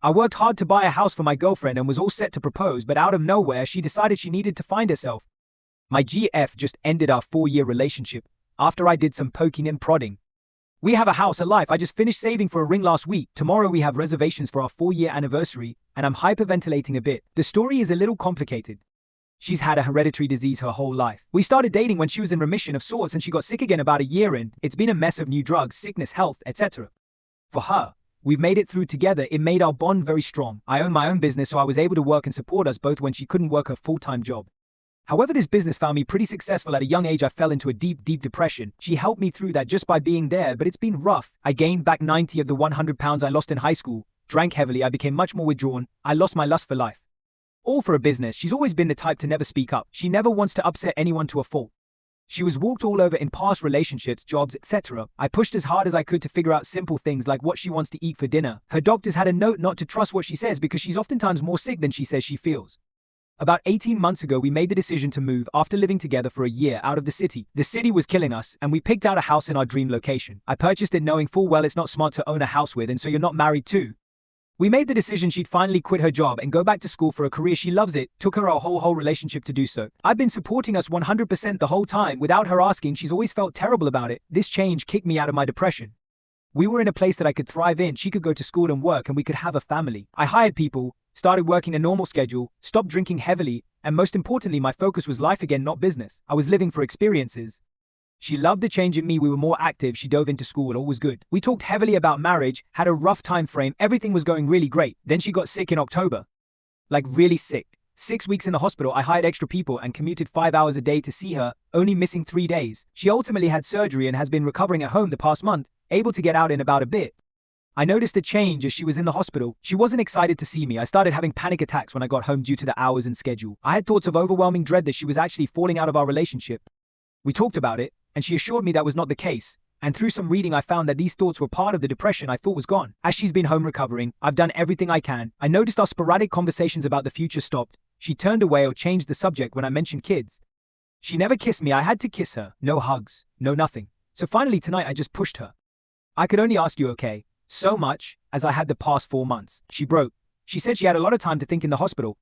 I worked hard to buy a house for my girlfriend and was all set to propose, but out of nowhere, she decided she needed to find herself. My GF just ended our 4-year relationship after I did some poking and prodding. We have a house, a life. I just finished saving for a ring last week. Tomorrow we have reservations for our 4-year anniversary, and I'm hyperventilating a bit. The story is a little complicated. She's had a hereditary disease her whole life. We started dating when she was in remission of sorts and she got sick again about a year in. It's been a mess of new drugs, sickness, health, etc. For her, we've made it through together. It made our bond very strong. I own my own business, so I was able to work and support us both when she couldn't work her full-time job. However, this business found me pretty successful. At a young age, I fell into a deep depression. She helped me through that just by being there, but it's been rough. I gained back 90 of the 100 pounds I lost in high school, drank heavily, I became much more withdrawn, I lost my lust for life. All for a business. She's always been the type to never speak up. She never wants to upset anyone to a fault. She was walked all over in past relationships, jobs, etc. I pushed as hard as I could to figure out simple things like what she wants to eat for dinner. Her doctors had a note not to trust what she says because she's oftentimes more sick than she says she feels. About 18 months ago, we made the decision to move after living together for a year out of the city. The city was killing us, and we picked out a house in our dream location. I purchased it knowing full well it's not smart to own a house with, and so you're not married too. We made the decision she'd finally quit her job and go back to school for a career she loves. It took her our whole relationship to do so. I've been supporting us 100% the whole time without her asking. She's always felt terrible about it. This change kicked me out of my depression. We were in a place that I could thrive in. She could go to school and work, and we could have a family. I hired people, started working a normal schedule, stopped drinking heavily, and most importantly, my focus was life again, not business. I was living for experiences. She loved the change in me. We were more active. She dove into school. All was good. We talked heavily about marriage, had a rough time frame. Everything was going really great. Then she got sick in October. Like really sick. 6 weeks in the hospital. I hired extra people and commuted 5 hours a day to see her, only missing 3 days. She ultimately had surgery and has been recovering at home the past month, able to get out in about a bit. I noticed a change as she was in the hospital. She wasn't excited to see me. I started having panic attacks when I got home due to the hours and schedule. I had thoughts of overwhelming dread that she was actually falling out of our relationship. We talked about it, and she assured me that was not the case. And through some reading, I found that these thoughts were part of the depression I thought was gone. As she's been home recovering, I've done everything I can. I noticed our sporadic conversations about the future stopped. She turned away or changed the subject when I mentioned kids. She never kissed me. I had to kiss her. No hugs. No nothing. So finally tonight I just pushed her. I could only ask you okay. So much as I had the past 4 months. She broke. She said she had a lot of time to think in the hospital.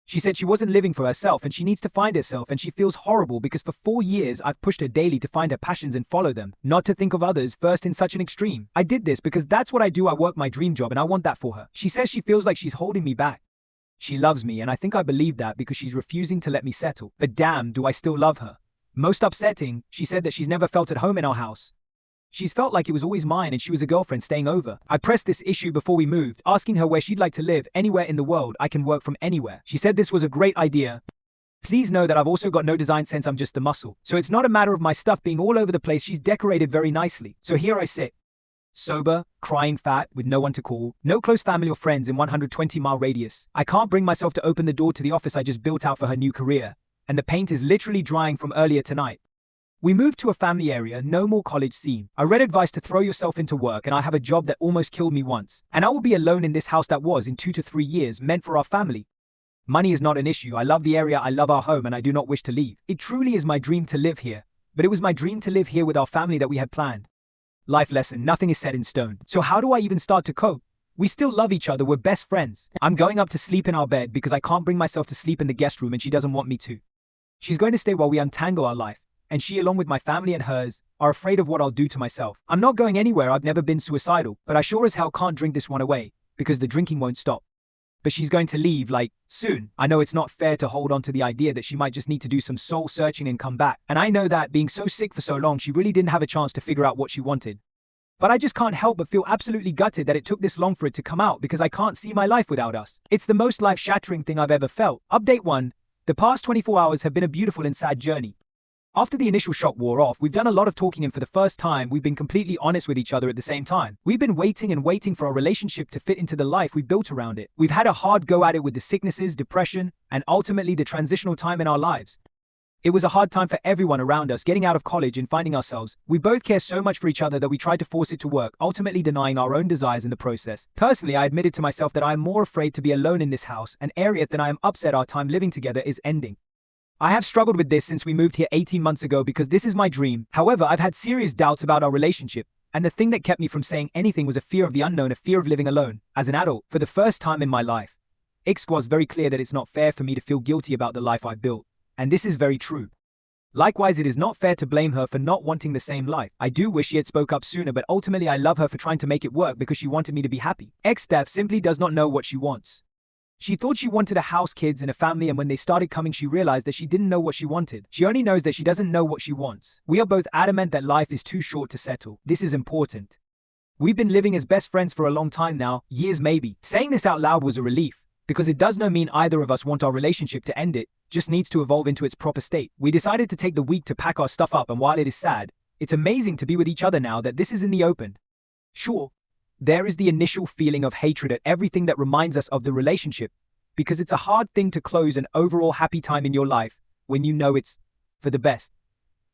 She said she wasn't living for herself and she needs to find herself, and she feels horrible because for 4 years I've pushed her daily to find her passions and follow them, not to think of others first in such an extreme. I did this because that's what I do. I work my dream job and I want that for her. She says she feels like she's holding me back. She loves me, and I think I believe that because she's refusing to let me settle. But damn, do I still love her. Most upsetting, she said that she's never felt at home in our house. She's felt like it was always mine and she was a girlfriend staying over. I pressed this issue before we moved, asking her where she'd like to live. Anywhere in the world. I can work from anywhere. She said this was a great idea. Please know that I've also got no design sense. I'm just the muscle. So it's not a matter of my stuff being all over the place. She's decorated very nicely. So here I sit. Sober, crying fat, with no one to call, no close family or friends in 120-mile radius. I can't bring myself to open the door to the office I just built out for her new career. And the paint is literally drying from earlier tonight. We moved to a family area, no more college scene. I read advice to throw yourself into work, and I have a job that almost killed me once. And I will be alone in this house that was, in 2 to 3 years, meant for our family. Money is not an issue. I love the area, I love our home, and I do not wish to leave. It truly is my dream to live here. But it was my dream to live here with our family that we had planned. Life lesson, nothing is set in stone. So how do I even start to cope? We still love each other, we're best friends. I'm going up to sleep in our bed because I can't bring myself to sleep in the guest room and she doesn't want me to. She's going to stay while we untangle our life. And she, along with my family and hers, are afraid of what I'll do to myself. I'm not going anywhere. I've never been suicidal, but I sure as hell can't drink this one away because the drinking won't stop. But she's going to leave, like, soon. I know it's not fair to hold on to the idea that she might just need to do some soul searching and come back. And I know that, being so sick for so long, she really didn't have a chance to figure out what she wanted. But I just can't help but feel absolutely gutted that it took this long for it to come out because I can't see my life without us. It's the most life-shattering thing I've ever felt. Update 1. The past 24 hours have been a beautiful and sad journey. After the initial shock wore off, we've done a lot of talking, and for the first time, we've been completely honest with each other at the same time. We've been waiting and waiting for our relationship to fit into the life we built around it. We've had a hard go at it with the sicknesses, depression, and ultimately the transitional time in our lives. It was a hard time for everyone around us, getting out of college and finding ourselves. We both care so much for each other that we tried to force it to work, ultimately denying our own desires in the process. Personally, I admitted to myself that I am more afraid to be alone in this house, an area, than I am upset our time living together is ending. I have struggled with this since we moved here 18 months ago because this is my dream. However, I've had serious doubts about our relationship. And the thing that kept me from saying anything was a fear of the unknown, a fear of living alone. As an adult, for the first time in my life, it was very clear that it's not fair for me to feel guilty about the life I've built. And this is very true. Likewise, it is not fair to blame her for not wanting the same life. I do wish she had spoke up sooner, but ultimately I love her for trying to make it work because she wanted me to be happy. Steph simply does not know what she wants. She thought she wanted a house, kids, and a family, and when they started coming, she realized that she didn't know what she wanted. She only knows that she doesn't know what she wants. We are both adamant that life is too short to settle. This is important. We've been living as best friends for a long time now, years maybe. Saying this out loud was a relief, because it does not mean either of us want our relationship to end. It just needs to evolve into its proper state. We decided to take the week to pack our stuff up, and while it is sad, it's amazing to be with each other now that this is in the open. Sure, there is the initial feeling of hatred at everything that reminds us of the relationship, because it's a hard thing to close an overall happy time in your life when you know it's for the best.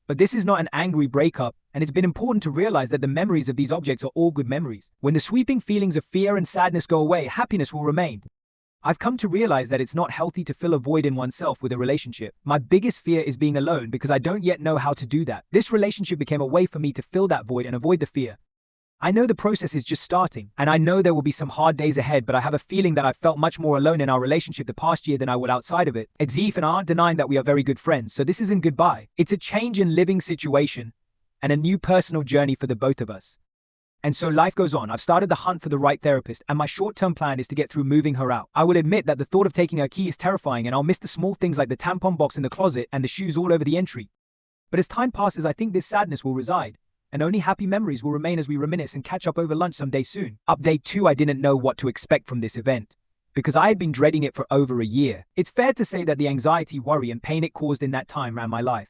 But this is not an angry breakup, and it's been important to realize that the memories of these objects are all good memories. When the sweeping feelings of fear and sadness go away, happiness will remain. I've come to realize that it's not healthy to fill a void in oneself with a relationship. My biggest fear is being alone because I don't yet know how to do that. This relationship became a way for me to fill that void and avoid the fear. I know the process is just starting, and I know there will be some hard days ahead, but I have a feeling that I've felt much more alone in our relationship the past year than I would outside of it. Exif and I aren't denying that we are very good friends, so this isn't goodbye. It's a change in living situation and a new personal journey for the both of us. And so life goes on. I've started the hunt for the right therapist, and my short-term plan is to get through moving her out. I will admit that the thought of taking her key is terrifying, and I'll miss the small things like the tampon box in the closet and the shoes all over the entry. But as time passes, I think this sadness will reside, and only happy memories will remain as we reminisce and catch up over lunch someday soon. Update 2: I didn't know what to expect from this event, because I had been dreading it for over a year. It's fair to say that the anxiety, worry, and pain it caused in that time ran my life.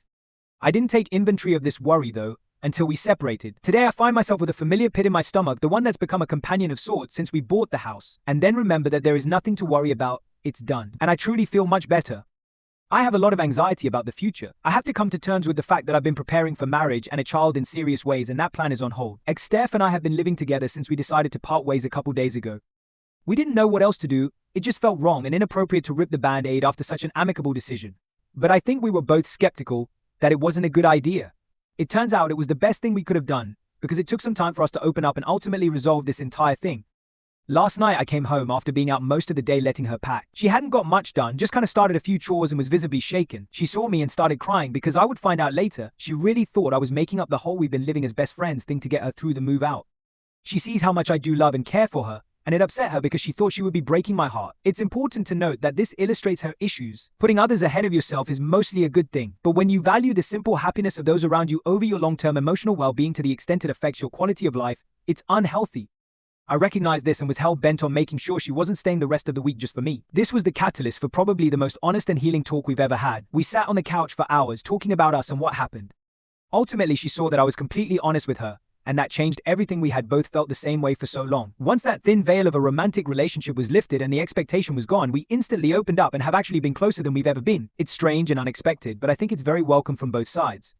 I didn't take inventory of this worry, though, until we separated. Today I find myself with a familiar pit in my stomach, the one that's become a companion of sorts since we bought the house, and then remember that there is nothing to worry about, it's done. And I truly feel much better. I have a lot of anxiety about the future. I have to come to terms with the fact that I've been preparing for marriage and a child in serious ways, and that plan is on hold. Steph and I have been living together since we decided to part ways a couple days ago. We didn't know what else to do, it just felt wrong and inappropriate to rip the band-aid after such an amicable decision. But I think we were both skeptical that it wasn't a good idea. It turns out it was the best thing we could have done, because it took some time for us to open up and ultimately resolve this entire thing. Last night I came home after being out most of the day letting her pack. She hadn't got much done, just kind of started a few chores and was visibly shaken. She saw me and started crying because I would find out later, she really thought I was making up the whole "we've been living as best friends" thing to get her through the move out. She sees how much I do love and care for her, and it upset her because she thought she would be breaking my heart. It's important to note that this illustrates her issues. Putting others ahead of yourself is mostly a good thing, but when you value the simple happiness of those around you over your long-term emotional well-being to the extent it affects your quality of life, it's unhealthy. I recognized this and was hell-bent on making sure she wasn't staying the rest of the week just for me. This was the catalyst for probably the most honest and healing talk we've ever had. We sat on the couch for hours talking about us and what happened. Ultimately, she saw that I was completely honest with her, and that changed everything. We had both felt the same way for so long. Once that thin veil of a romantic relationship was lifted and the expectation was gone, we instantly opened up and have actually been closer than we've ever been. It's strange and unexpected, but I think it's very welcome from both sides.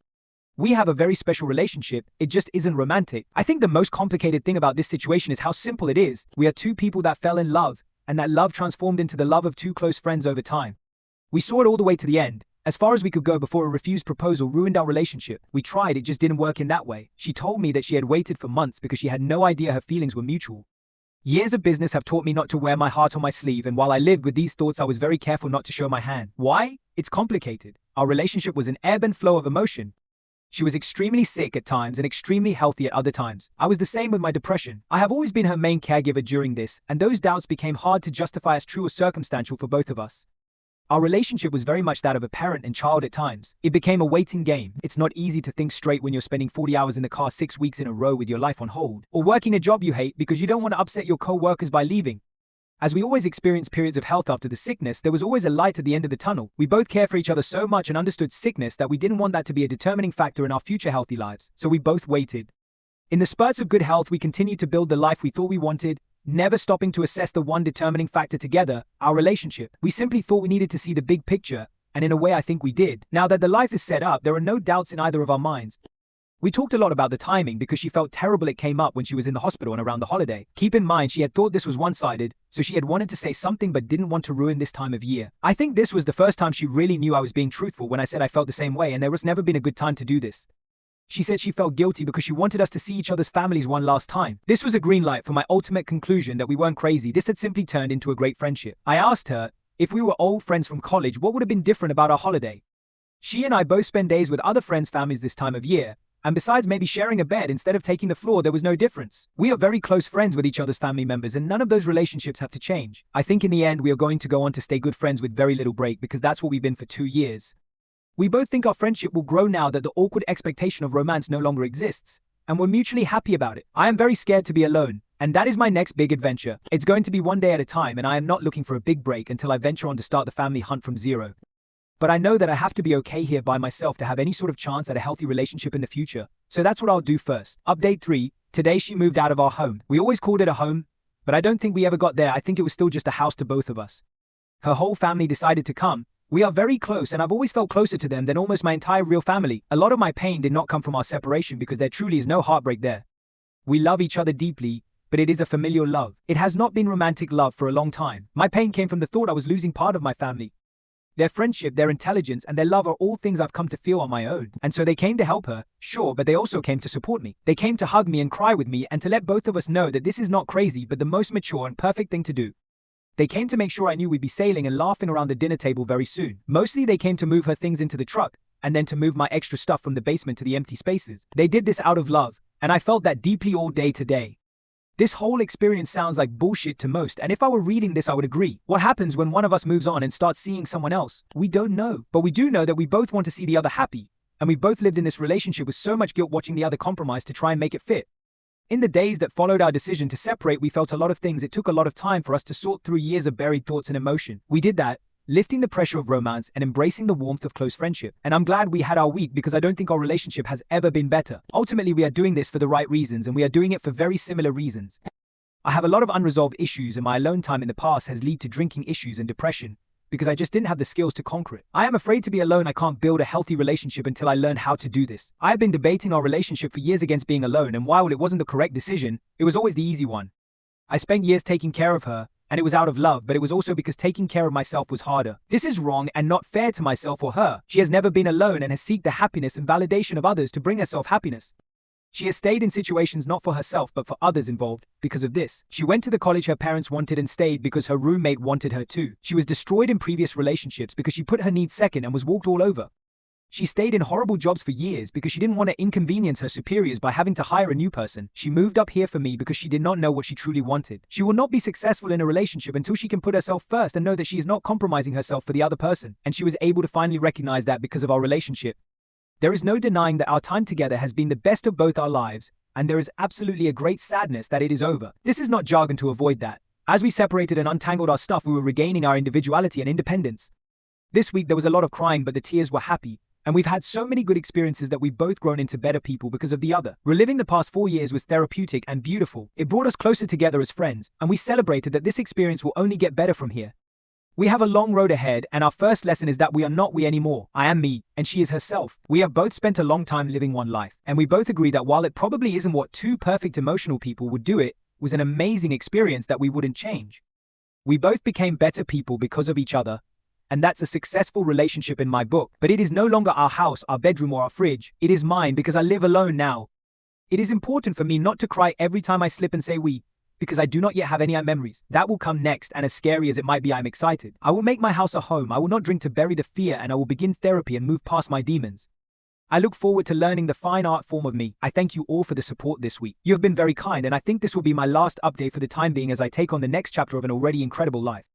We have a very special relationship, it just isn't romantic. I think the most complicated thing about this situation is how simple it is. We are two people that fell in love, and that love transformed into the love of two close friends over time. We saw it all the way to the end, as far as we could go before a refused proposal ruined our relationship. We tried, it just didn't work in that way. She told me that she had waited for months because she had no idea her feelings were mutual. Years of business have taught me not to wear my heart on my sleeve, and while I lived with these thoughts, I was very careful not to show my hand. Why? It's complicated. Our relationship was an ebb and flow of emotion. She was extremely sick at times and extremely healthy at other times. I was the same with my depression. I have always been her main caregiver during this, and those doubts became hard to justify as true or circumstantial for both of us. Our relationship was very much that of a parent and child at times. It became a waiting game. It's not easy to think straight when you're spending 40 hours in the car 6 weeks in a row with your life on hold, or working a job you hate because you don't want to upset your co-workers by leaving. As we always experienced periods of health after the sickness, there was always a light at the end of the tunnel. We both cared for each other so much and understood sickness that we didn't want that to be a determining factor in our future healthy lives, so we both waited. In the spurts of good health, we continued to build the life we thought we wanted, never stopping to assess the one determining factor together, our relationship. We simply thought we needed to see the big picture, and in a way I think we did. Now that the life is set up, there are no doubts in either of our minds. We talked a lot about the timing because she felt terrible it came up when she was in the hospital and around the holiday. Keep in mind, she had thought this was one-sided, so she had wanted to say something but didn't want to ruin this time of year. I think this was the first time she really knew I was being truthful when I said I felt the same way, and there was never been a good time to do this. She said she felt guilty because she wanted us to see each other's families one last time. This was a green light for my ultimate conclusion that we weren't crazy. This had simply turned into a great friendship. I asked her, if we were old friends from college, what would have been different about our holiday? She and I both spend days with other friends' families this time of year, and besides maybe sharing a bed instead of taking the floor, there was no difference. We are very close friends with each other's family members, and none of those relationships have to change. I think in the end, we are going to go on to stay good friends with very little break because that's what we've been for 2 years. We both think our friendship will grow now that the awkward expectation of romance no longer exists, and we're mutually happy about it. I am very scared to be alone, and that is my next big adventure. It's going to be one day at a time, and I am not looking for a big break until I venture on to start the family hunt from zero. But I know that I have to be okay here by myself to have any sort of chance at a healthy relationship in the future, so that's what I'll do first. Update 3. Today she moved out of our home. We always called it a home, but I don't think we ever got there. I think it was still just a house to both of us. Her whole family decided to come. We are very close, and I've always felt closer to them than almost my entire real family. A lot of my pain did not come from our separation because there truly is no heartbreak there. We love each other deeply, but it is a familial love. It has not been romantic love for a long time. My pain came from the thought I was losing part of my family. Their friendship, their intelligence, and their love are all things I've come to feel on my own. And so they came to help her, sure, but they also came to support me. They came to hug me and cry with me and to let both of us know that this is not crazy but the most mature and perfect thing to do. They came to make sure I knew we'd be sailing and laughing around the dinner table very soon. Mostly they came to move her things into the truck, and then to move my extra stuff from the basement to the empty spaces. They did this out of love, and I felt that deeply all day today. This whole experience sounds like bullshit to most, and if I were reading this I would agree. What happens when one of us moves on and starts seeing someone else? We don't know, but we do know that we both want to see the other happy, and we both lived in this relationship with so much guilt watching the other compromise to try and make it fit. In the days that followed our decision to separate, we felt a lot of things. It took a lot of time for us to sort through years of buried thoughts and emotion. We did that, lifting the pressure of romance and embracing the warmth of close friendship. And I'm glad we had our week because I don't think our relationship has ever been better. Ultimately, we are doing this for the right reasons, and we are doing it for very similar reasons. I have a lot of unresolved issues, and my alone time in the past has led to drinking issues and depression because I just didn't have the skills to conquer it. I am afraid to be alone. I can't build a healthy relationship until I learn how to do this. I have been debating our relationship for years against being alone, and while it wasn't the correct decision, it was always the easy one. I spent years taking care of her, and it was out of love, but it was also because taking care of myself was harder. This is wrong and not fair to myself or her. She has never been alone and has sought the happiness and validation of others to bring herself happiness. She has stayed in situations not for herself but for others involved. Because of this, she went to the college her parents wanted and stayed because her roommate wanted her too. She was destroyed in previous relationships because she put her needs second and was walked all over. She stayed in horrible jobs for years because she didn't want to inconvenience her superiors by having to hire a new person. She moved up here for me because she did not know what she truly wanted. She will not be successful in a relationship until she can put herself first and know that she is not compromising herself for the other person. And she was able to finally recognize that because of our relationship. There is no denying that our time together has been the best of both our lives, and there is absolutely a great sadness that it is over. This is not jargon to avoid that. As we separated and untangled our stuff, we were regaining our individuality and independence. This week there was a lot of crying, but the tears were happy, and we've had so many good experiences that we've both grown into better people because of the other. Reliving the past 4 years was therapeutic and beautiful. It brought us closer together as friends, and we celebrated that this experience will only get better from here. We have a long road ahead, and our first lesson is that we are not we anymore. I am me, and she is herself. We have both spent a long time living one life, and we both agree that while it probably isn't what two perfect emotional people would do, it was an amazing experience that we wouldn't change. We both became better people because of each other, and that's a successful relationship in my book. But it is no longer our house, our bedroom, or our fridge. It is mine because I live alone now. It is important for me not to cry every time I slip and say we, because I do not yet have any memories. That will come next, and as scary as it might be, I'm excited. I will make my house a home. I will not drink to bury the fear, and I will begin therapy and move past my demons. I look forward to learning the fine art form of me. I thank you all for the support this week. You have been very kind, and I think this will be my last update for the time being as I take on the next chapter of an already incredible life.